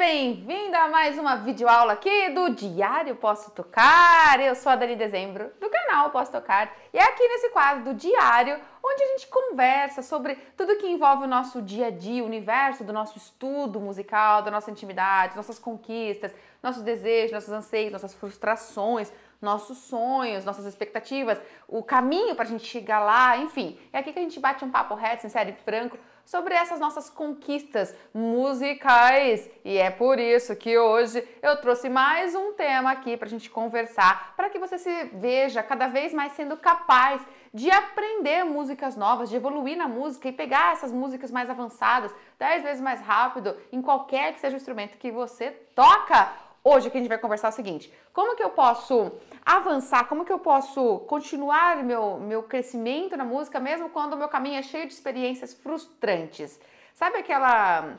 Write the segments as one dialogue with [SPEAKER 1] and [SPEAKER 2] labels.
[SPEAKER 1] bem-vinda a mais uma videoaula aqui do Diário Posso Tocar. Eu sou a Dani Dezembro, do canal Posso Tocar, e é aqui nesse quadro do Diário onde a gente conversa sobre tudo que envolve o nosso dia a dia, o universo do nosso estudo musical, da nossa intimidade, nossas conquistas, nossos desejos, nossos anseios, nossas frustrações, nossos sonhos, nossas expectativas, o caminho para a gente chegar lá, enfim. É aqui que a gente bate um papo reto, sincero e franco sobre essas nossas conquistas musicais. E é por isso que hoje eu trouxe mais um tema aqui para a gente conversar, para que você se veja cada vez mais sendo capaz de aprender músicas novas, de evoluir na música e pegar essas músicas mais avançadas 10 vezes mais rápido em qualquer que seja o instrumento que você toca. Hoje aqui a gente vai conversar o seguinte: como que eu posso avançar, como que eu posso continuar meu crescimento na música mesmo quando o meu caminho é cheio de experiências frustrantes? Sabe aquela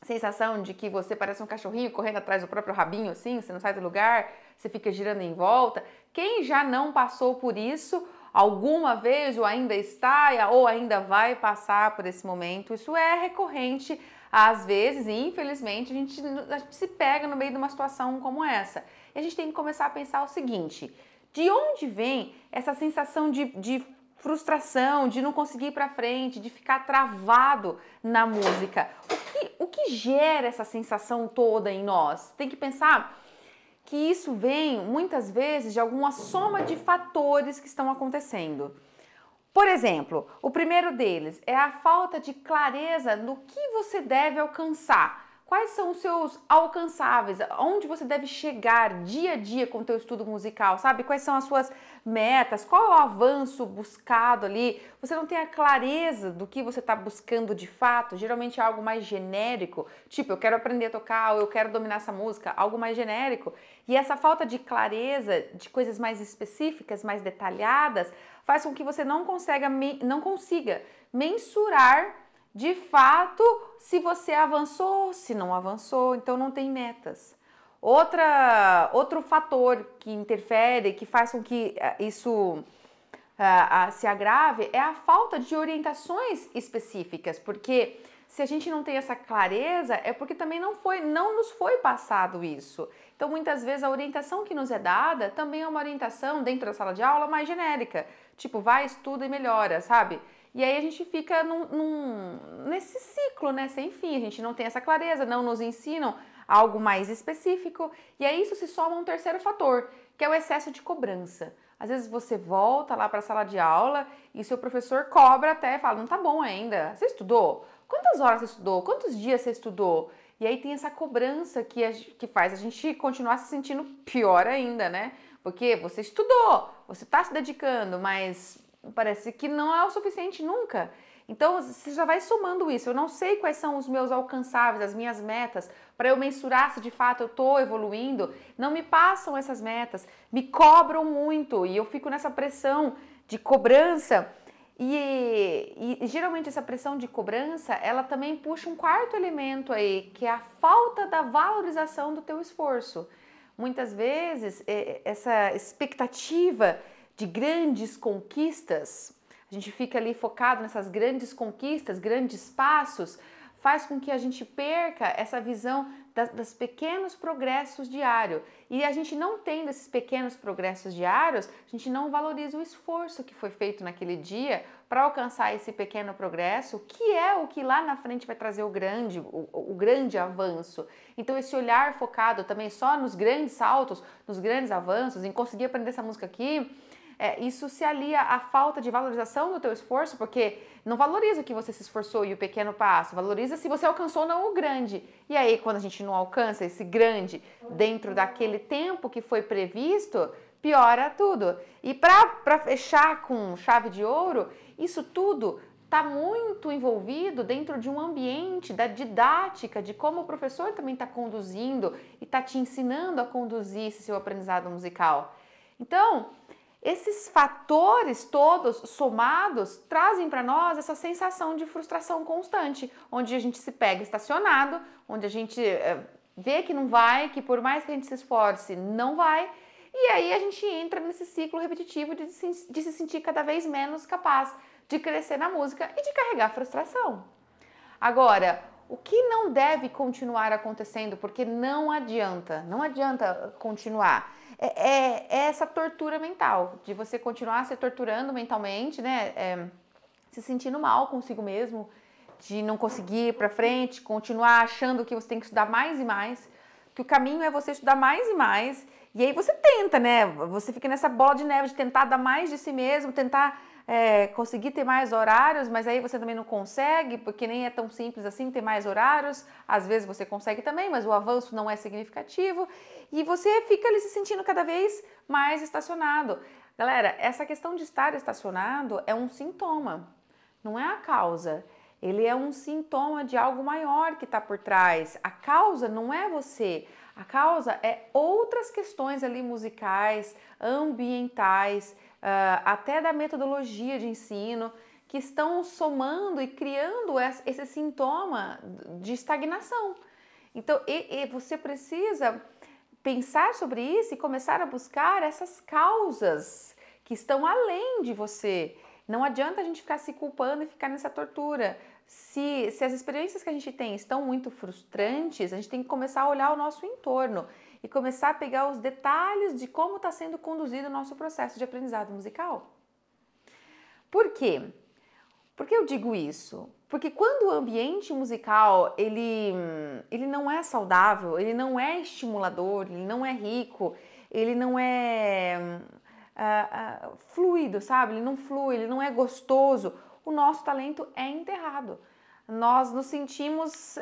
[SPEAKER 1] sensação de que você parece um cachorrinho correndo atrás do próprio rabinho assim, você não sai do lugar, você fica girando em volta? Quem já não passou por isso alguma vez ou ainda está ou ainda vai passar por esse momento? Isso é recorrente. Às vezes, infelizmente, a gente se pega no meio de uma situação como essa. E a gente tem que começar a pensar o seguinte: de onde vem essa sensação de frustração, de não conseguir ir para frente, de ficar travado na música? O que gera essa sensação toda em nós? Tem que pensar que isso vem, muitas vezes, de alguma soma de fatores que estão acontecendo. Por exemplo, o primeiro deles é a falta de clareza no que você deve alcançar. Quais são os seus alcançáveis? Onde você deve chegar dia a dia com o teu estudo musical, sabe? Quais são as suas metas? Qual é o avanço buscado ali? Você não tem a clareza do que você está buscando de fato? Geralmente é algo mais genérico, tipo, eu quero aprender a tocar ou eu quero dominar essa música, algo mais genérico. E essa falta de clareza, de coisas mais específicas, mais detalhadas, faz com que você não consiga mensurar de fato se você avançou, se não avançou, então não tem metas. Outro fator que interfere, que faz com que isso se agrave, é a falta de orientações específicas, porque se a gente não tem essa clareza, é porque também não nos foi passado isso. Então, muitas vezes, a orientação que nos é dada também é uma orientação dentro da sala de aula mais genérica. Tipo, vai, estuda e melhora, sabe? E aí a gente fica nesse ciclo, né? Sem fim. A gente não tem essa clareza, não nos ensinam algo mais específico. E aí isso se soma a um terceiro fator, que é o excesso de cobrança. Às vezes você volta lá para a sala de aula e seu professor cobra até e fala, não tá bom ainda. Você estudou? Quantas horas você estudou? Quantos dias você estudou? E aí tem essa cobrança que faz a gente continuar se sentindo pior ainda, né? Porque você estudou, você está se dedicando, mas parece que não é o suficiente nunca. Então você já vai somando isso. Eu não sei quais são os meus alcançáveis, as minhas metas, para eu mensurar se de fato eu estou evoluindo. Não me passam essas metas, me cobram muito e eu fico nessa pressão de cobrança. E geralmente essa pressão de cobrança, ela também puxa um quarto elemento aí, que é a falta da valorização do teu esforço. Muitas vezes, essa expectativa de grandes conquistas, a gente fica ali focado nessas grandes conquistas, grandes passos, faz com que a gente perca essa visão dos pequenos progressos diários. E a gente não tendo esses pequenos progressos diários, a gente não valoriza o esforço que foi feito naquele dia para alcançar esse pequeno progresso, que é o que lá na frente vai trazer o grande avanço. Então esse olhar focado também só nos grandes saltos, nos grandes avanços, em conseguir aprender essa música aqui, isso se alia à falta de valorização do teu esforço, porque não valoriza o que você se esforçou e o pequeno passo, valoriza se você alcançou ou não o grande. E aí, quando a gente não alcança esse grande dentro daquele tempo que foi previsto, piora tudo. E para fechar com chave de ouro, isso tudo está muito envolvido dentro de um ambiente da didática, de como o professor também está conduzindo e está te ensinando a conduzir esse seu aprendizado musical. Então, esses fatores todos somados trazem para nós essa sensação de frustração constante, onde a gente se pega estacionado, onde a gente vê que não vai, que por mais que a gente se esforce, não vai, e aí a gente entra nesse ciclo repetitivo de se sentir cada vez menos capaz de crescer na música e de carregar frustração. Agora, O que não deve continuar acontecendo, porque não adianta continuar. É essa tortura mental, de você continuar se torturando mentalmente, né? Se sentindo mal consigo mesmo, de não conseguir ir para frente, continuar achando que você tem que estudar mais e mais, que o caminho é você estudar mais e mais, e aí você tenta, né? Você fica nessa bola de neve de tentar dar mais de si mesmo, tentar conseguir ter mais horários, mas aí você também não consegue, porque nem é tão simples assim ter mais horários. Às vezes você consegue também, mas o avanço não é significativo, e você fica ali se sentindo cada vez mais estacionado. Galera, essa questão de estar estacionado é um sintoma, não é a causa. Ele é um sintoma de algo maior que está por trás. A causa não é você. A causa é outras questões ali musicais, ambientais, até da metodologia de ensino, que estão somando e criando esse sintoma de estagnação. Então, você precisa pensar sobre isso e começar a buscar essas causas que estão além de você. Não adianta a gente ficar se culpando e ficar nessa tortura. Se as experiências que a gente tem estão muito frustrantes, a gente tem que começar a olhar o nosso entorno e começar a pegar os detalhes de como está sendo conduzido o nosso processo de aprendizado musical. Por quê? Por que eu digo isso? Porque quando o ambiente musical ele não é saudável, ele não é estimulador, ele não é rico, ele não é fluido, sabe? Ele não flui, ele não é gostoso, o nosso talento é enterrado. Nós nos sentimos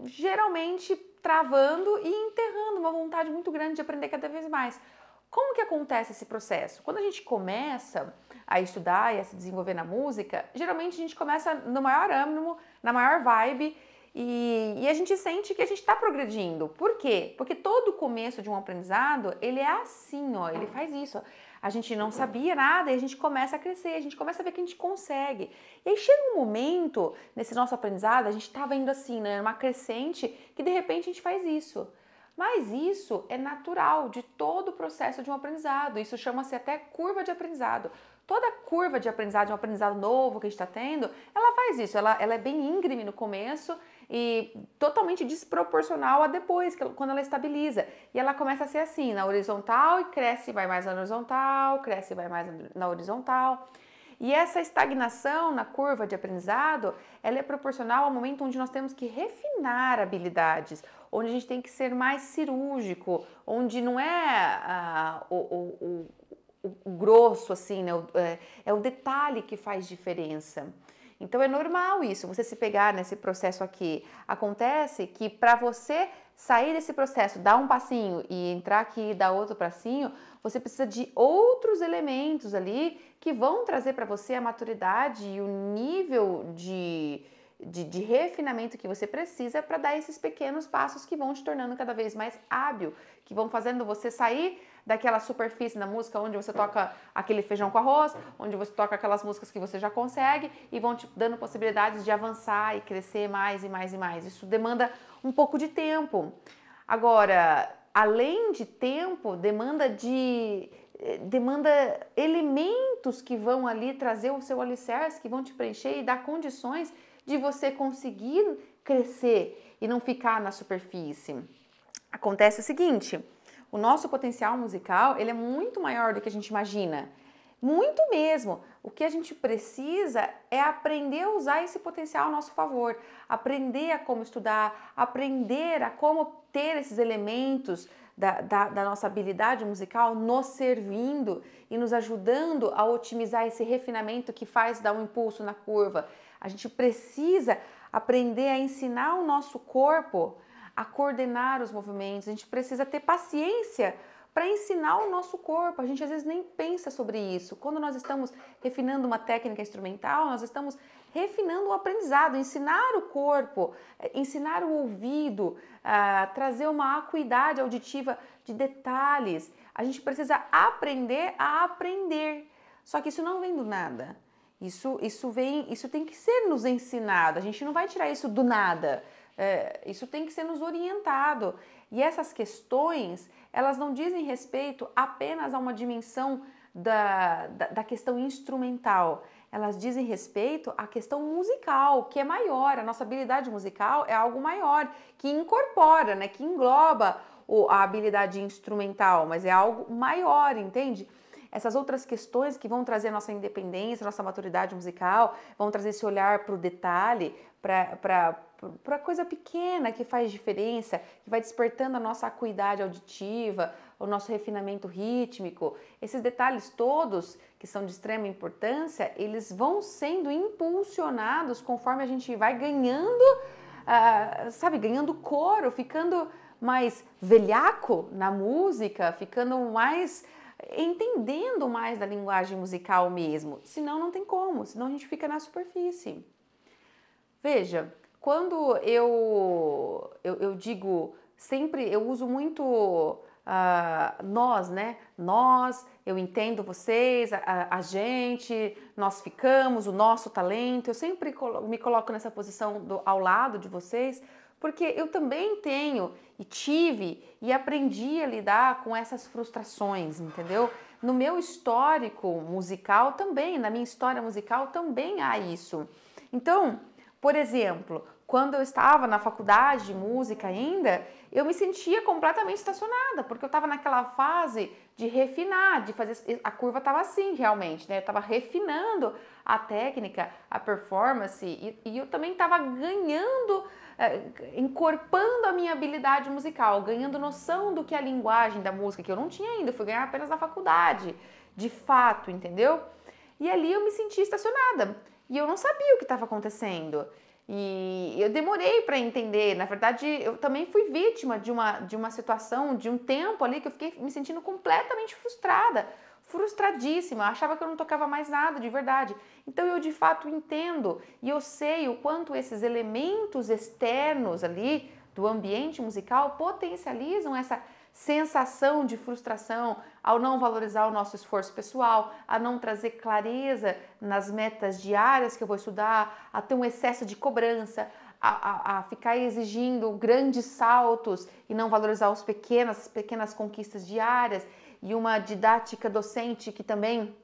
[SPEAKER 1] geralmente travando e enterrando uma vontade muito grande de aprender cada vez mais. Como que acontece esse processo? Quando a gente começa a estudar e a se desenvolver na música, geralmente a gente começa no maior ânimo, na maior vibe, e a gente sente que a gente está progredindo. Por quê? Porque todo começo de um aprendizado, ele é assim, ó, ele faz isso. A gente não sabia nada e a gente começa a crescer, a gente começa a ver que a gente consegue. E aí chega um momento, nesse nosso aprendizado, a gente estava indo assim, né, numa crescente, que de repente a gente faz isso. Mas isso é natural de todo o processo de um aprendizado, isso chama-se até curva de aprendizado. Toda curva de aprendizado, de um aprendizado novo que a gente está tendo, ela faz isso, ela é bem íngreme no começo e totalmente desproporcional a depois, quando ela estabiliza. E ela começa a ser assim, na horizontal, e cresce e vai mais na horizontal, cresce e vai mais na horizontal. E essa estagnação na curva de aprendizado, ela é proporcional ao momento onde nós temos que refinar habilidades, onde a gente tem que ser mais cirúrgico, onde não é o grosso, assim, né? É o detalhe que faz diferença. Então é normal isso, você se pegar nesse processo aqui. Acontece que para você sair desse processo, dar um passinho e entrar aqui e dar outro passinho, você precisa de outros elementos ali que vão trazer para você a maturidade e o nível de refinamento que você precisa para dar esses pequenos passos que vão te tornando cada vez mais hábil, que vão fazendo você sair daquela superfície na música onde você toca aquele feijão com arroz, onde você toca aquelas músicas que você já consegue e vão te dando possibilidades de avançar e crescer mais e mais e mais. Isso demanda um pouco de tempo. Agora, além de tempo, demanda elementos que vão ali trazer o seu alicerce, que vão te preencher e dar condições de você conseguir crescer e não ficar na superfície. Acontece o seguinte, o nosso potencial musical, ele é muito maior do que a gente imagina. Muito mesmo. O que a gente precisa é aprender a usar esse potencial a nosso favor, aprender a como estudar, aprender a como ter esses elementos da nossa habilidade musical nos servindo e nos ajudando a otimizar esse refinamento que faz dar um impulso na curva. A gente precisa aprender a ensinar o nosso corpo a coordenar os movimentos, a gente precisa ter paciência para ensinar o nosso corpo. A gente às vezes nem pensa sobre isso. Quando nós estamos refinando uma técnica instrumental, nós estamos refinando o aprendizado, ensinar o corpo, ensinar o ouvido, trazer uma acuidade auditiva de detalhes. A gente precisa aprender a aprender. Só que isso não vem do nada. Isso tem que ser nos ensinado. A gente não vai tirar isso do nada. Isso tem que ser nos orientado. E essas questões, elas não dizem respeito apenas a uma dimensão da questão instrumental. elas dizem respeito à questão musical, que é maior. A nossa habilidade musical é algo maior, que incorpora, né, que engloba a habilidade instrumental, mas é algo maior, entende? Essas outras questões que vão trazer nossa independência, nossa maturidade musical, vão trazer esse olhar para o detalhe, para coisa pequena que faz diferença, que vai despertando a nossa acuidade auditiva, o nosso refinamento rítmico. Esses detalhes todos, que são de extrema importância, eles vão sendo impulsionados conforme a gente vai ganhando, ganhando coro, ficando mais velhaco na música, ficando mais... entendendo mais da linguagem musical mesmo, senão não tem como, senão a gente fica na superfície. Veja, quando eu digo sempre, eu uso muito nós, né? Nós, eu entendo vocês, a gente, nós ficamos, o nosso talento, eu sempre me coloco nessa posição ao lado de vocês, porque eu também tenho e tive e aprendi a lidar com essas frustrações, entendeu? No meu histórico musical também, na minha história musical também há isso. Então, por exemplo, quando eu estava na faculdade de música ainda, eu me sentia completamente estacionada, porque eu estava naquela fase de refinar, de fazer... A curva estava assim, realmente, né? Eu estava refinando a técnica, a performance, e eu também estava ganhando... encorpando a minha habilidade musical, ganhando noção do que é a linguagem da música, que eu não tinha ainda, eu fui ganhar apenas na faculdade, de fato, entendeu? E ali eu me senti estacionada, e eu não sabia o que estava acontecendo, e eu demorei para entender. Na verdade, eu também fui vítima de uma situação, de um tempo ali que eu fiquei me sentindo completamente frustrada, frustradíssima, achava que eu não tocava mais nada de verdade. Então eu de fato entendo e eu sei o quanto esses elementos externos ali do ambiente musical potencializam essa sensação de frustração ao não valorizar o nosso esforço pessoal, a não trazer clareza nas metas diárias que eu vou estudar, a ter um excesso de cobrança, a ficar exigindo grandes saltos e não valorizar as pequenas conquistas diárias, e uma didática docente que também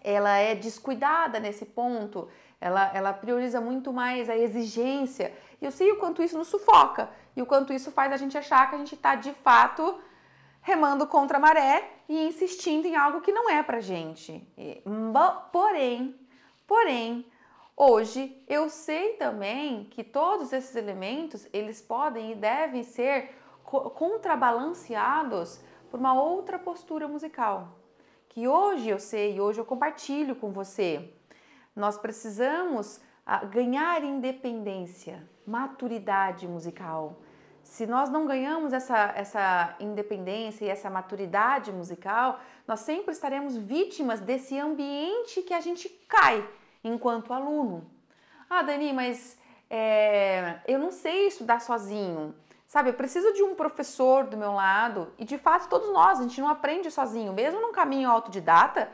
[SPEAKER 1] ela é descuidada nesse ponto, ela prioriza muito mais a exigência, e eu sei o quanto isso nos sufoca, e o quanto isso faz a gente achar que a gente está de fato remando contra a maré e insistindo em algo que não é pra gente. Porém, hoje eu sei também que todos esses elementos, eles podem e devem ser contrabalanceados por uma outra postura musical, que hoje eu sei, hoje eu compartilho com você. Nós precisamos ganhar independência, maturidade musical. Se nós não ganhamos essa independência e essa maturidade musical, nós sempre estaremos vítimas desse ambiente que a gente cai enquanto aluno. Ah, Dani, mas eu não sei estudar sozinho. Sabe, eu preciso de um professor do meu lado e, de fato, todos nós, a gente não aprende sozinho. Mesmo num caminho autodidata,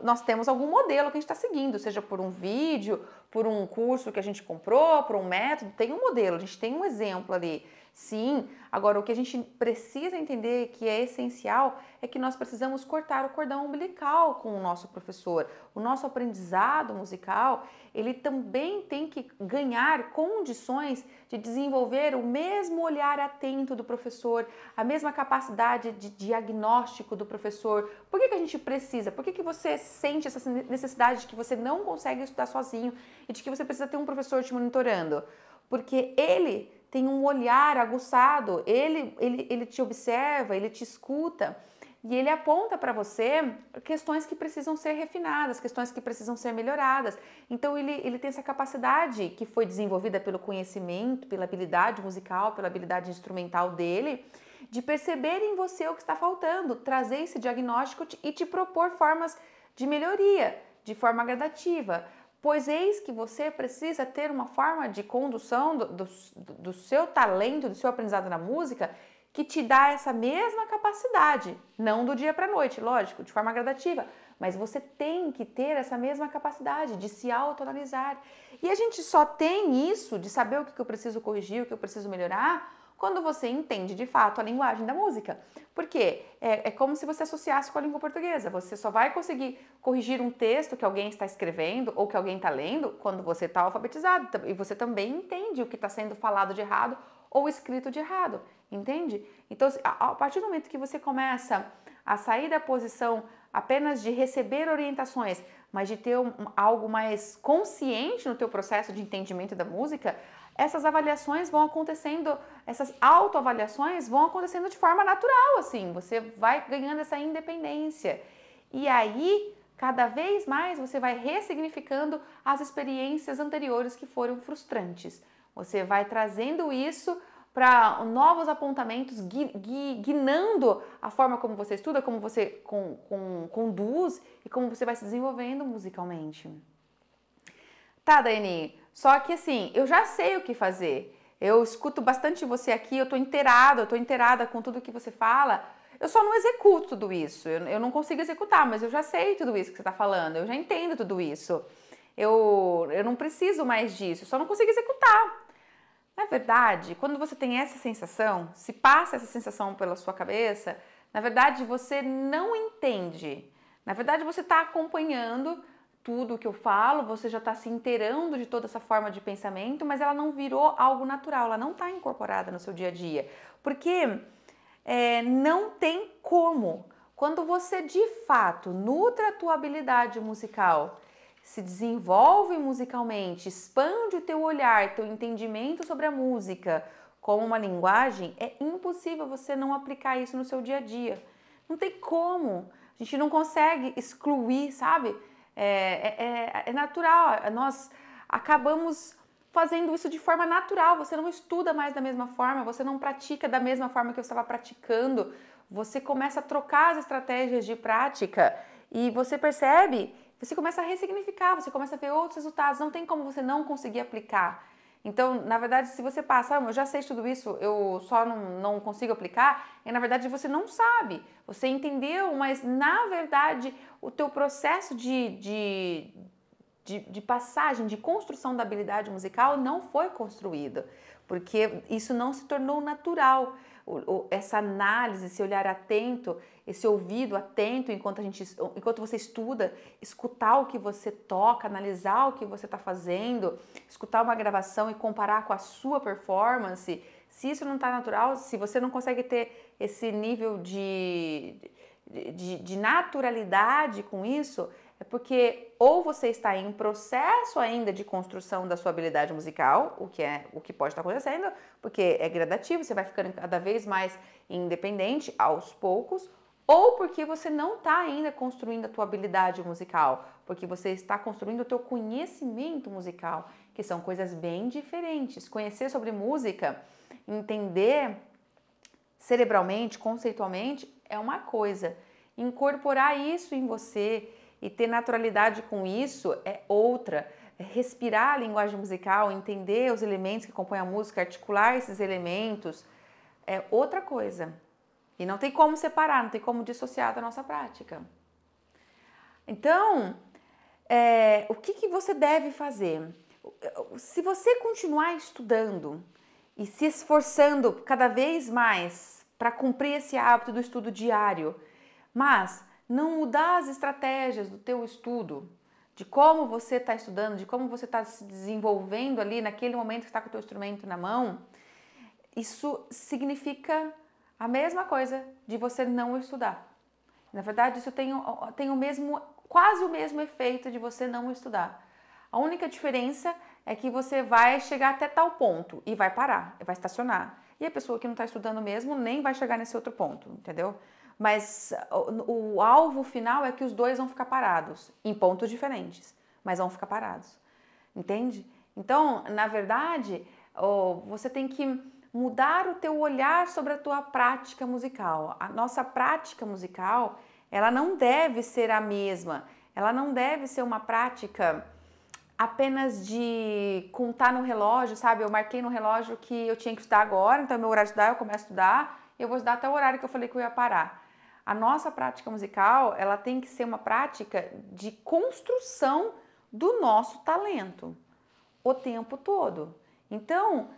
[SPEAKER 1] nós temos algum modelo que a gente está seguindo, seja por um vídeo, por um curso que a gente comprou, por um método, tem um modelo, a gente tem um exemplo ali. Sim, agora o que a gente precisa entender que é essencial é que nós precisamos cortar o cordão umbilical com o nosso professor. O nosso aprendizado musical, ele também tem que ganhar condições de desenvolver o mesmo olhar atento do professor, a mesma capacidade de diagnóstico do professor. Por que a gente precisa? Por que você sente essa necessidade de que você não consegue estudar sozinho e de que você precisa ter um professor te monitorando? Porque ele tem um olhar aguçado, ele te observa, ele te escuta e ele aponta para você questões que precisam ser refinadas, questões que precisam ser melhoradas. Então ele tem essa capacidade que foi desenvolvida pelo conhecimento, pela habilidade musical, pela habilidade instrumental dele, de perceber em você o que está faltando, trazer esse diagnóstico e te propor formas de melhoria, de forma gradativa. Pois eis que você precisa ter uma forma de condução do seu talento, do seu aprendizado na música, que te dá essa mesma capacidade, não do dia para a noite, lógico, de forma gradativa, mas você tem que ter essa mesma capacidade de se autoanalisar. E a gente só tem isso de saber o que eu preciso corrigir, o que eu preciso melhorar, quando você entende de fato a linguagem da música. Porque é como se você associasse com a língua portuguesa. Você só vai conseguir corrigir um texto que alguém está escrevendo ou que alguém está lendo quando você está alfabetizado. E você também entende o que está sendo falado de errado ou escrito de errado, entende? Então, a partir do momento que você começa a sair da posição apenas de receber orientações, mas de ter algo mais consciente no teu processo de entendimento da música, essas avaliações vão acontecendo, essas autoavaliações vão acontecendo de forma natural, assim, você vai ganhando essa independência. E aí, cada vez mais, você vai ressignificando as experiências anteriores que foram frustrantes. Você vai trazendo isso para novos apontamentos, guinando a forma como você estuda, como você conduz e como você vai se desenvolvendo musicalmente. Tá, Dani, só que assim, eu já sei o que fazer. Eu escuto bastante você aqui, eu tô inteirada com tudo que você fala. Eu só não executo tudo isso. Eu não consigo executar, mas eu já sei tudo isso que você tá falando. Eu já entendo tudo isso. Eu não preciso mais disso, eu só não consigo executar. Na verdade, quando você tem essa sensação, se passa essa sensação pela sua cabeça, na verdade você não entende. Na verdade você está acompanhando tudo o que eu falo, você já está se inteirando de toda essa forma de pensamento, mas ela não virou algo natural, ela não está incorporada no seu dia a dia. Porque não tem como. Quando você de fato nutre a tua habilidade musical, se desenvolve musicalmente, expande o teu olhar, teu entendimento sobre a música como uma linguagem, é impossível você não aplicar isso no seu dia a dia. Não tem como. A gente não consegue excluir, sabe? É natural. Nós acabamos fazendo isso de forma natural. Você não estuda mais da mesma forma, você não pratica da mesma forma que eu estava praticando. Você começa a trocar as estratégias de prática e você percebe, você começa a ressignificar, você começa a ver outros resultados. Não tem como você não conseguir aplicar. Então, na verdade, se você passa, eu já sei tudo isso, eu só não consigo aplicar, na verdade você não sabe. Você entendeu, mas na verdade o teu processo de passagem, de construção da habilidade musical não foi construído, porque isso não se tornou natural. Essa análise, esse olhar atento, esse ouvido atento enquanto você estuda, escutar o que você toca, analisar o que você está fazendo, escutar uma gravação e comparar com a sua performance, se isso não está natural, se você não consegue ter esse nível de naturalidade com isso, é porque ou você está em processo ainda de construção da sua habilidade musical, o que pode estar acontecendo, porque é gradativo, você vai ficando cada vez mais independente aos poucos, ou porque você não está ainda construindo a tua habilidade musical, porque você está construindo o teu conhecimento musical, que são coisas bem diferentes. Conhecer sobre música, entender cerebralmente, conceitualmente, é uma coisa. Incorporar isso em você e ter naturalidade com isso é outra. Respirar a linguagem musical, entender os elementos que compõem a música, articular esses elementos, é outra coisa. E não tem como separar, não tem como dissociar da nossa prática. Então, o que você deve fazer? Se você continuar estudando e se esforçando cada vez mais para cumprir esse hábito do estudo diário, mas não mudar as estratégias do teu estudo, de como você está estudando, de como você está se desenvolvendo ali naquele momento que está com o teu instrumento na mão, isso significa a mesma coisa de você não estudar. Na verdade, isso tem quase o mesmo efeito de você não estudar. A única diferença é que você vai chegar até tal ponto e vai parar, vai estacionar. E a pessoa que não está estudando mesmo nem vai chegar nesse outro ponto, entendeu? Mas o alvo final é que os dois vão ficar parados, em pontos diferentes, mas vão ficar parados, entende? Então, na verdade, você tem que mudar o teu olhar sobre a tua prática musical. A nossa prática musical, ela não deve ser a mesma, ela não deve ser uma prática apenas de contar no relógio, sabe? Eu marquei no relógio que eu tinha que estudar agora, então é meu horário de estudar, eu começo a estudar, e eu vou estudar até o horário que eu falei que eu ia parar. A nossa prática musical, ela tem que ser uma prática de construção do nosso talento. o tempo todo. Então,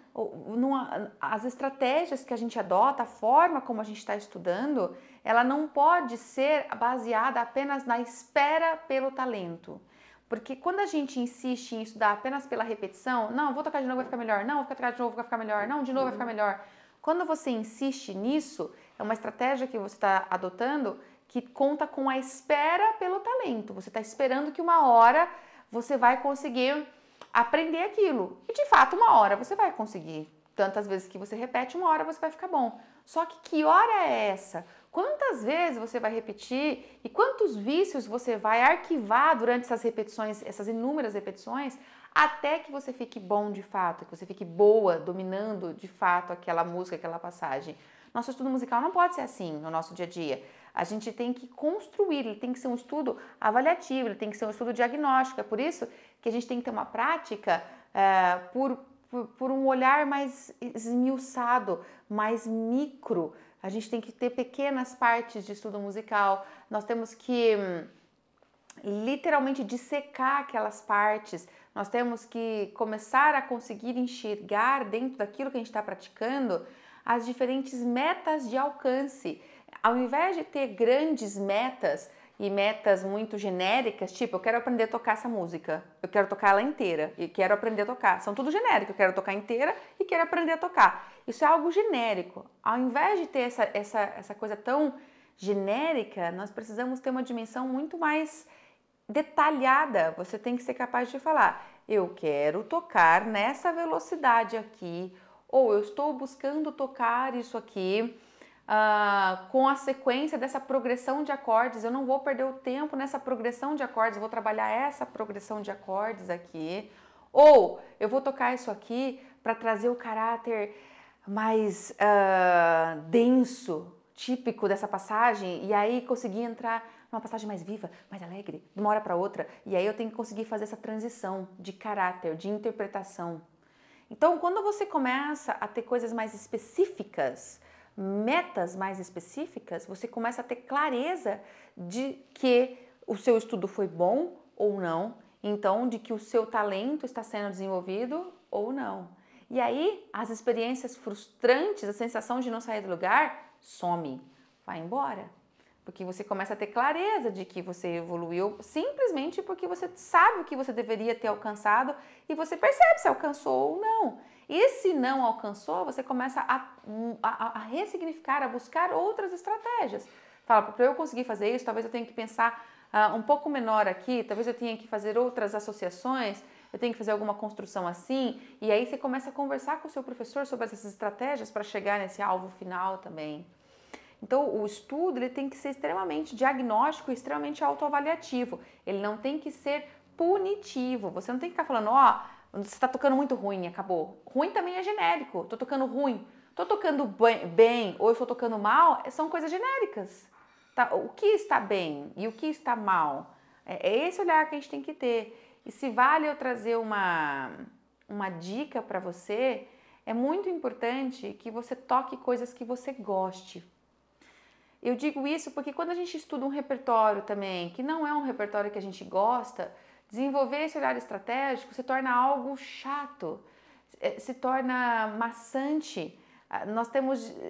[SPEAKER 1] as estratégias que a gente adota, a forma como a gente está estudando, ela não pode ser baseada apenas na espera pelo talento. Porque quando a gente insiste em estudar apenas pela repetição, não, vou tocar de novo vai ficar melhor, não, vou tocar de novo vai ficar melhor, não, de novo vai ficar melhor. Quando você insiste nisso, é uma estratégia que você está adotando que conta com a espera pelo talento. Você está esperando que uma hora você vai conseguir aprender aquilo. E de fato, uma hora você vai conseguir. Tantas vezes que você repete, uma hora você vai ficar bom. Só que hora é essa? Quantas vezes você vai repetir e quantos vícios você vai arquivar durante essas repetições, essas inúmeras repetições, até que você fique bom de fato, que você fique boa, dominando de fato aquela música, aquela passagem. Nosso estudo musical não pode ser assim no nosso dia a dia. A gente tem que construir, ele tem que ser um estudo avaliativo, ele tem que ser um estudo diagnóstico. É por isso que a gente tem que ter uma prática por um olhar mais esmiuçado, mais micro. A gente tem que ter pequenas partes de estudo musical. Nós temos que literalmente dissecar aquelas partes. Nós temos que começar a conseguir enxergar dentro daquilo que a gente está praticando as diferentes metas de alcance. Ao invés de ter grandes metas e metas muito genéricas, tipo, eu quero aprender a tocar essa música, eu quero tocar ela inteira e quero aprender a tocar. São tudo genérico, eu quero tocar inteira e quero aprender a tocar. Isso é algo genérico. Ao invés de ter essa coisa tão genérica, nós precisamos ter uma dimensão muito mais detalhada. Você tem que ser capaz de falar, eu quero tocar nessa velocidade aqui, ou eu estou buscando tocar isso aqui com a sequência dessa progressão de acordes. Eu não vou perder o tempo nessa progressão de acordes, eu vou trabalhar essa progressão de acordes aqui. Ou eu vou tocar isso aqui para trazer o caráter mais denso, típico dessa passagem, e aí conseguir entrar numa passagem mais viva, mais alegre, de uma hora para outra. E aí eu tenho que conseguir fazer essa transição de caráter, de interpretação. Então, quando você começa a ter coisas mais específicas, metas mais específicas, você começa a ter clareza de que o seu estudo foi bom ou não, então de que o seu talento está sendo desenvolvido ou não. E aí, as experiências frustrantes, a sensação de não sair do lugar, some, vai embora. Porque você começa a ter clareza de que você evoluiu simplesmente porque você sabe o que você deveria ter alcançado e você percebe se alcançou ou não. E se não alcançou, você começa a ressignificar, a buscar outras estratégias. Fala, para eu conseguir fazer isso, talvez eu tenha que pensar um pouco menor aqui, talvez eu tenha que fazer outras associações, eu tenho que fazer alguma construção assim. E aí você começa a conversar com o seu professor sobre essas estratégias para chegar nesse alvo final também. Então, o estudo ele tem que ser extremamente diagnóstico e extremamente autoavaliativo. Ele não tem que ser punitivo. Você não tem que ficar falando, ó, você está tocando muito ruim, acabou. Ruim também é genérico. Tô tocando ruim. Tô tocando bem ou eu estou tocando mal, são coisas genéricas. Tá? O que está bem e o que está mal? É esse olhar que a gente tem que ter. E se vale eu trazer uma dica para você, é muito importante que você toque coisas que você goste. Eu digo isso porque quando a gente estuda um repertório também, que não é um repertório que a gente gosta, desenvolver esse olhar estratégico se torna algo chato, se torna maçante. Nós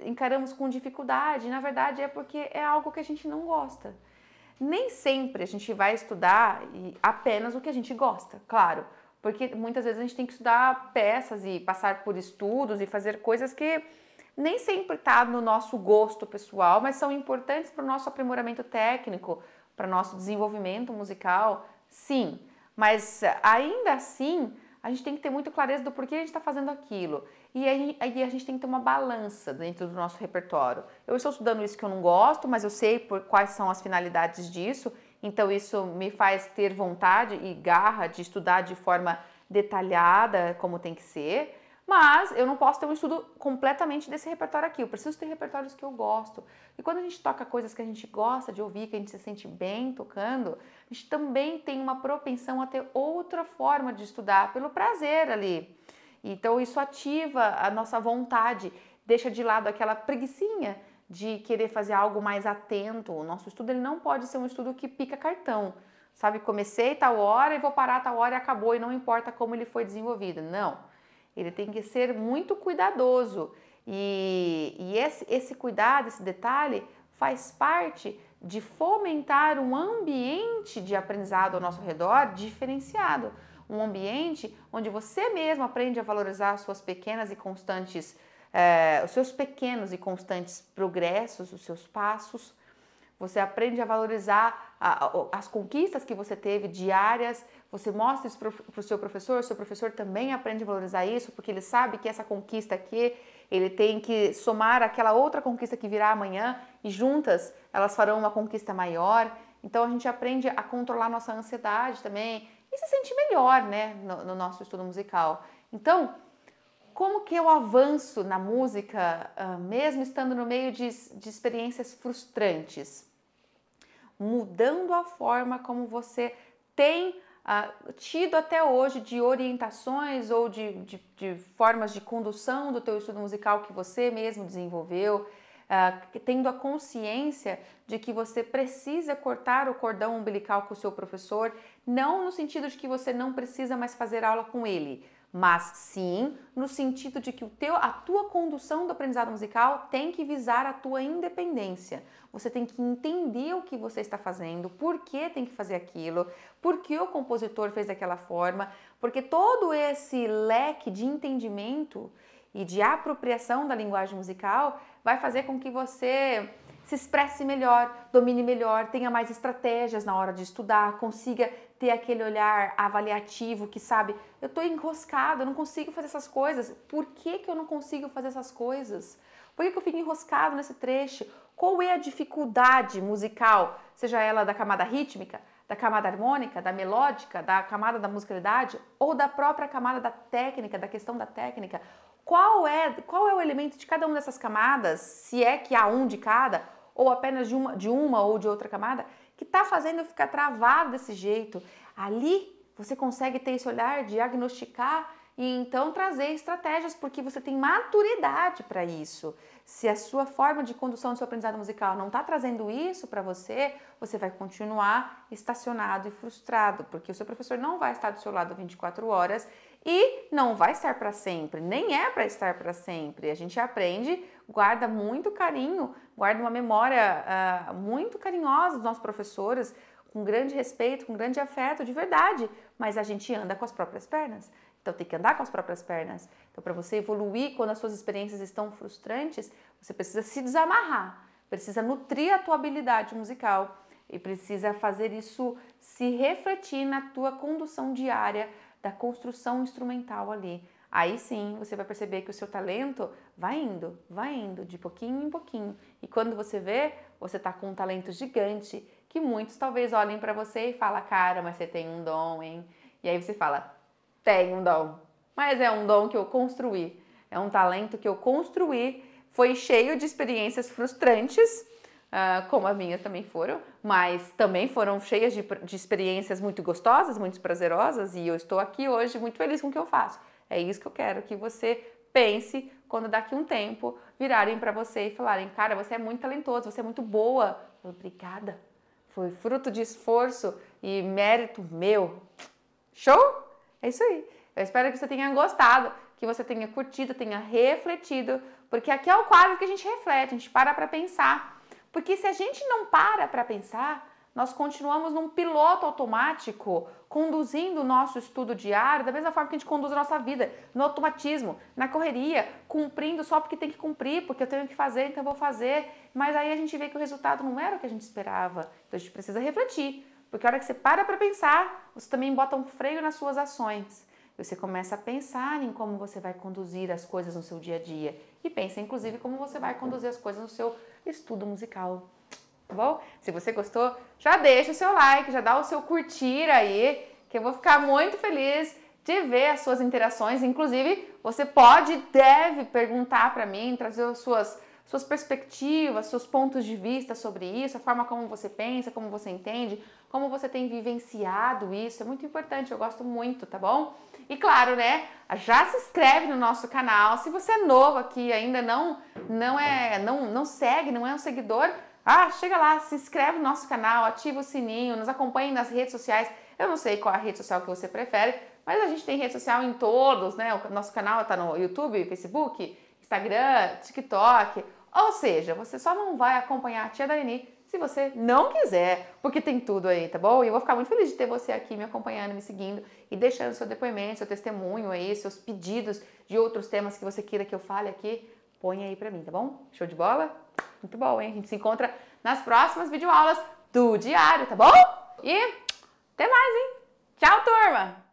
[SPEAKER 1] encaramos com dificuldade, na verdade é porque é algo que a gente não gosta. Nem sempre a gente vai estudar apenas o que a gente gosta, claro, porque muitas vezes a gente tem que estudar peças e passar por estudos e fazer coisas que nem sempre está no nosso gosto pessoal, mas são importantes para o nosso aprimoramento técnico, para o nosso desenvolvimento musical, sim. Mas ainda assim, a gente tem que ter muito clareza do porquê a gente está fazendo aquilo. E aí a gente tem que ter uma balança dentro do nosso repertório. Eu estou estudando isso que eu não gosto, mas eu sei quais são as finalidades disso, então isso me faz ter vontade e garra de estudar de forma detalhada, como tem que ser. Mas eu não posso ter um estudo completamente desse repertório aqui. Eu preciso ter repertórios que eu gosto. E quando a gente toca coisas que a gente gosta de ouvir, que a gente se sente bem tocando, a gente também tem uma propensão a ter outra forma de estudar, pelo prazer ali. Então isso ativa a nossa vontade, deixa de lado aquela preguicinha de querer fazer algo mais atento. O nosso estudo ele não pode ser um estudo que pica cartão. sabe, comecei tal hora e vou parar tal hora e acabou, e não importa como ele foi desenvolvido. Não, ele tem que ser muito cuidadoso. E esse cuidado, esse detalhe, faz parte de fomentar um ambiente de aprendizado ao nosso redor diferenciado. Um ambiente onde você mesmo aprende a valorizar as suas pequenas e constantes, os seus pequenos e constantes progressos, os seus passos. Você aprende a valorizar as conquistas que você teve diárias, você mostra isso para o seu professor também aprende a valorizar isso, porque ele sabe que essa conquista aqui, ele tem que somar aquela outra conquista que virá amanhã e juntas elas farão uma conquista maior. Então a gente aprende a controlar nossa ansiedade também e se sentir melhor, né, no nosso estudo musical. Então, como que eu avanço na música, mesmo estando no meio de experiências frustrantes? Mudando a forma como você tem tido até hoje de orientações ou de formas de condução do teu estudo musical que você mesmo desenvolveu, tendo a consciência de que você precisa cortar o cordão umbilical com o seu professor, não no sentido de que você não precisa mais fazer aula com ele, mas sim no sentido de que a tua condução do aprendizado musical tem que visar a tua independência. Você tem que entender o que você está fazendo, por que tem que fazer aquilo, por que o compositor fez daquela forma, porque todo esse leque de entendimento e de apropriação da linguagem musical vai fazer com que você se expresse melhor, domine melhor, tenha mais estratégias na hora de estudar, consiga ter aquele olhar avaliativo que sabe, eu estou enroscado, eu não consigo fazer essas coisas. Por que eu não consigo fazer essas coisas? Por que eu fico enroscado nesse trecho? Qual é a dificuldade musical, seja ela da camada rítmica, da camada harmônica, da melódica, da camada da musicalidade ou da própria camada da técnica, da questão da técnica? Qual é o elemento de cada uma dessas camadas, se é que há um de cada, ou apenas de uma ou de outra camada, que está fazendo eu ficar travado desse jeito? Ali você consegue ter esse olhar, diagnosticar e então trazer estratégias, porque você tem maturidade para isso. Se a sua forma de condução do seu aprendizado musical não está trazendo isso para você, você vai continuar estacionado e frustrado, porque o seu professor não vai estar do seu lado 24 horas e não vai estar para sempre, nem é para estar para sempre. A gente aprende, guarda muito carinho, guarda uma memória muito carinhosa dos nossos professores, com grande respeito, com grande afeto, de verdade, mas a gente anda com as próprias pernas. Então tem que andar com as próprias pernas. Então para você evoluir quando as suas experiências estão frustrantes, você precisa se desamarrar, precisa nutrir a tua habilidade musical e precisa fazer isso se refletir na tua condução diária da construção instrumental ali. Aí sim você vai perceber que o seu talento vai indo de pouquinho em pouquinho. E quando você vê, você está com um talento gigante que muitos talvez olhem para você e falem, cara, mas você tem um dom, hein? E aí você fala, tem um dom, mas é um dom que eu construí, é um talento que eu construí, foi cheio de experiências frustrantes, como as minhas também foram, mas também foram cheias de experiências muito gostosas, muito prazerosas, e eu estou aqui hoje muito feliz com o que eu faço. É isso que eu quero que você pense quando daqui a um tempo virarem para você e falarem, cara, você é muito talentoso, você é muito boa. Obrigada, foi fruto de esforço e mérito meu. Show? É isso aí. Eu espero que você tenha gostado, que você tenha curtido, tenha refletido, porque aqui é o quadro que a gente reflete, a gente para pensar. Porque se a gente não para pensar, nós continuamos num piloto automático, conduzindo o nosso estudo diário da mesma forma que a gente conduz a nossa vida, no automatismo, na correria, cumprindo só porque tem que cumprir, porque eu tenho que fazer, então eu vou fazer. Mas aí a gente vê que o resultado não era o que a gente esperava. Então a gente precisa refletir. Porque a hora que você para pensar, você também bota um freio nas suas ações. Você começa a pensar em como você vai conduzir as coisas no seu dia a dia. E pensa, inclusive, como você vai conduzir as coisas no seu estudo musical. Tá bom? Se você gostou, já deixa o seu like, já dá o seu curtir aí, que eu vou ficar muito feliz de ver as suas interações. Inclusive, você pode e deve perguntar para mim, trazer as suas perspectivas, seus pontos de vista sobre isso, a forma como você pensa, como você entende, como você tem vivenciado isso. É muito importante, eu gosto muito, tá bom? E claro, né, já se inscreve no nosso canal. Se você é novo aqui, ainda não segue, não é um seguidor, Chega lá, se inscreve no nosso canal, ativa o sininho, nos acompanhe nas redes sociais. Eu não sei qual a rede social que você prefere, mas a gente tem rede social em todos, né? O nosso canal tá no YouTube, Facebook, Instagram, TikTok. Ou seja, você só não vai acompanhar a tia Dareni se você não quiser, porque tem tudo aí, tá bom? E eu vou ficar muito feliz de ter você aqui me acompanhando, me seguindo e deixando seu depoimento, seu testemunho aí, seus pedidos de outros temas que você queira que eu fale aqui. Põe aí pra mim, tá bom? Show de bola? Muito bom, hein? A gente se encontra nas próximas videoaulas do Diário, tá bom? E até mais, hein? Tchau, turma!